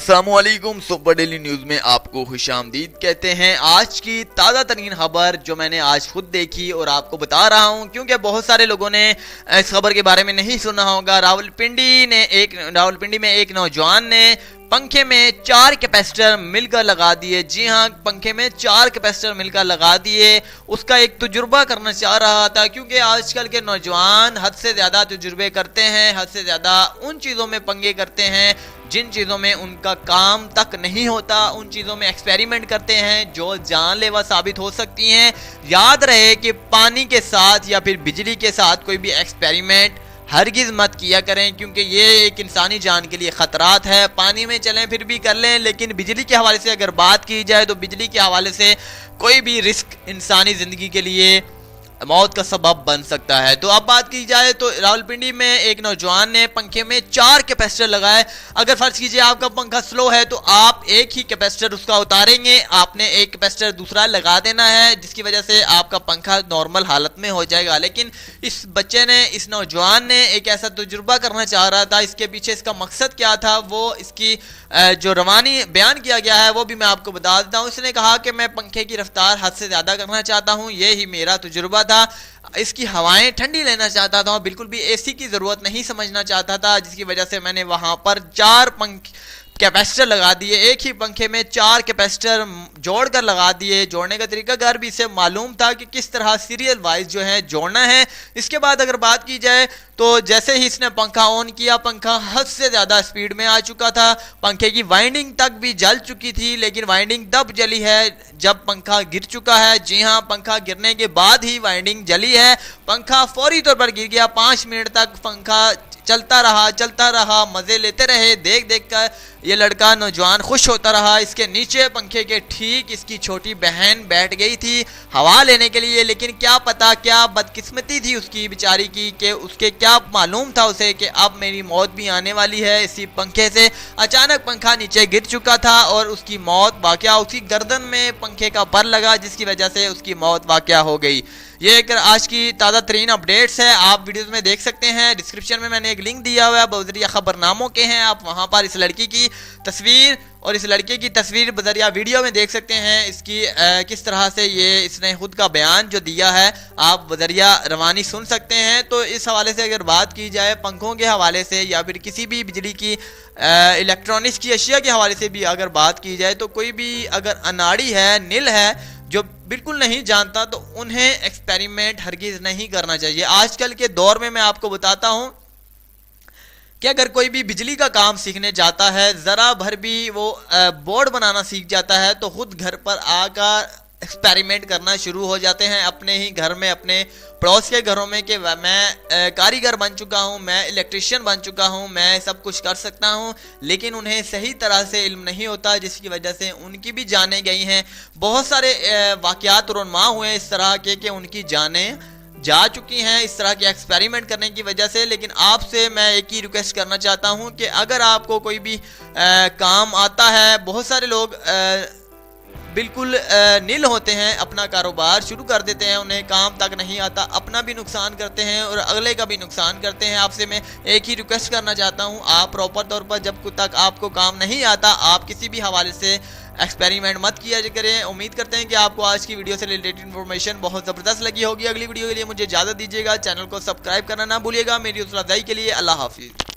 अस्सलामुअलैकुम। Super daily news में आपको खुशामदीद कहते हैं। आज की ताज़ा तरीन खबर जो मैंने आज खुद देखी और आपको बता रहा हूं, क्योंकि बहुत सारे लोगों ने इस खबर के बारे में नहीं सुना होगा। रावलपिंडी में एक नौजवान ने पंखे में 4 कैपेसिटर मिलकर लगा दिए। जी हाँ, पंखे में 4 कैपेसिटर मिलकर लगा दिए। उसका एक तजुर्बा करना चाह रहा था, क्योंकि आजकल के नौजवान हद से ज़्यादा तजुर्बे करते हैं, हद से ज़्यादा उन चीज़ों में पंगे करते हैं जिन चीज़ों में उनका काम तक नहीं होता, उन चीज़ों में एक्सपेरिमेंट करते हैं जो जानलेवा साबित हो सकती हैं। याद रहे कि पानी के साथ या फिर बिजली के साथ कोई भी एक्सपेरिमेंट हरगिज़ मत किया करें, क्योंकि ये एक इंसानी जान के लिए ख़तरात है। पानी में चलें फिर भी कर लें, लेकिन बिजली के हवाले से अगर बात की जाए तो बिजली के हवाले से कोई भी रिस्क इंसानी ज़िंदगी के लिए मौत का सबब बन सकता है। तो अब बात की जाए तो रावलपिंडी में एक नौजवान ने पंखे में 4 कैपेसिटर लगाए। अगर फर्ज कीजिए आपका पंखा स्लो है तो आप एक ही कैपेसिटर उसका उतारेंगे, आपने एक कैपेसिटर दूसरा लगा देना है, जिसकी वजह से आपका पंखा नॉर्मल हालत में हो जाएगा। लेकिन इस बच्चे ने, इस नौजवान ने एक ऐसा तजुर्बा करना चाह रहा था। इसके पीछे इसका मकसद क्या था, वो इसकी जो रवानी बयान किया गया है वो भी मैं आपको बता देता हूँ। इसने कहा कि मैं पंखे की रफ्तार हद से ज़्यादा करना चाहता हूँ, ये ही मेरा तजुर्बा था। इसकी हवाएं ठंडी लेना चाहता था, बिल्कुल भी एसी की ज़रूरत नहीं समझना चाहता था, जिसकी वजह से मैंने वहाँ पर 4 कैपेसिटर लगा दिए। एक ही पंखे में 4 कैपेसिटर जोड़कर लगा दिए। जोड़ने का तरीकाकार भी इसे मालूम था कि किस तरह सीरियल वाइज जो है जोड़ना है। इसके बाद अगर बात की जाए तो जैसे ही इसने पंखा ऑन किया, पंखा हद से ज़्यादा स्पीड में आ चुका था। पंखे की वाइंडिंग तक भी जल चुकी थी, लेकिन वाइंडिंग तब जली है जब पंखा गिर चुका है। जी हाँ, पंखा गिरने के बाद ही वाइंडिंग जली है। पंखा फौरी तौर पर गिर गया। 5 मिनट तक पंखा चलता रहा, मज़े लेते रहे। देख कर ये लड़का नौजवान खुश होता रहा। इसके नीचे पंखे के ठीक इसकी छोटी बहन बैठ गई थी हवा लेने के लिए, लेकिन क्या पता क्या बदकिस्मती थी उसकी बेचारी की कि उसके क्या मालूम था उसे कि अब मेरी मौत भी आने वाली है। इसी पंखे से अचानक पंखा नीचे गिर चुका था और उसकी मौत वाक़या, उसकी गर्दन में पंखे का पर लगा, जिसकी वजह से उसकी मौत वाक़या हो गई। ये एक आज की ताज़ा तरीन अपडेट्स है, आप वीडियोस में देख सकते हैं। डिस्क्रिप्शन में मैंने एक लिंक दिया हुआ है, बजरिया खबरनामों के हैं। आप वहां पर इस लड़की की तस्वीर और इस लड़के की तस्वीर बजरिया वीडियो में देख सकते हैं। इसकी किस तरह से ये इसने खुद का बयान जो दिया है आप बजरिया रवानी सुन सकते हैं। तो इस हवाले से अगर बात की जाए पंखों के हवाले से या फिर किसी भी बिजली की इलेक्ट्रॉनिक्स की अशिया के हवाले से भी अगर बात की जाए, तो कोई भी अगर अनाड़ी है, नील है, जो बिल्कुल नहीं जानता, तो उन्हें एक्सपेरिमेंट हरगिज़ नहीं करना चाहिए। आजकल के दौर में मैं आपको बताता हूं कि अगर कोई भी बिजली का काम सीखने जाता है, ज़रा भर भी वो बोर्ड बनाना सीख जाता है, तो खुद घर पर आकर एक्सपेरिमेंट करना शुरू हो जाते हैं अपने ही घर में, अपने पड़ोस के घरों में, कि मैं कारीगर बन चुका हूं, मैं इलेक्ट्रिशियन बन चुका हूं, मैं सब कुछ कर सकता हूं। लेकिन उन्हें सही तरह से इल्म नहीं होता, जिसकी वजह से उनकी भी जानें गई हैं। बहुत सारे वाक़यात रुनमा हुए इस तरह के कि उनकी जानें जा चुकी हैं इस तरह के एक्सपेरिमेंट करने की वजह से। लेकिन आपसे मैं एक ही रिक्वेस्ट करना चाहता हूं कि अगर आपको कोई भी काम आता है, बहुत सारे लोग बिल्कुल नील होते हैं, अपना कारोबार शुरू कर देते हैं, उन्हें काम तक नहीं आता, अपना भी नुकसान करते हैं और अगले का भी नुकसान करते हैं। आपसे मैं एक ही रिक्वेस्ट करना चाहता हूं, आप प्रॉपर तौर पर जब तक आपको काम नहीं आता, आप किसी भी हवाले से एक्सपेरिमेंट मत किया करें। उम्मीद करते हैं कि आपको आज की वीडियो से रिलेटेड इन्फॉर्मेशन बहुत ज़बरदस्त लगी होगी। अगली वीडियो के लिए मुझे इजाज़त दीजिएगा। चैनल को सब्सक्राइब करना ना भूलिएगा। मेरी हौसला अफजाई के लिए अल्लाह हाफिज़।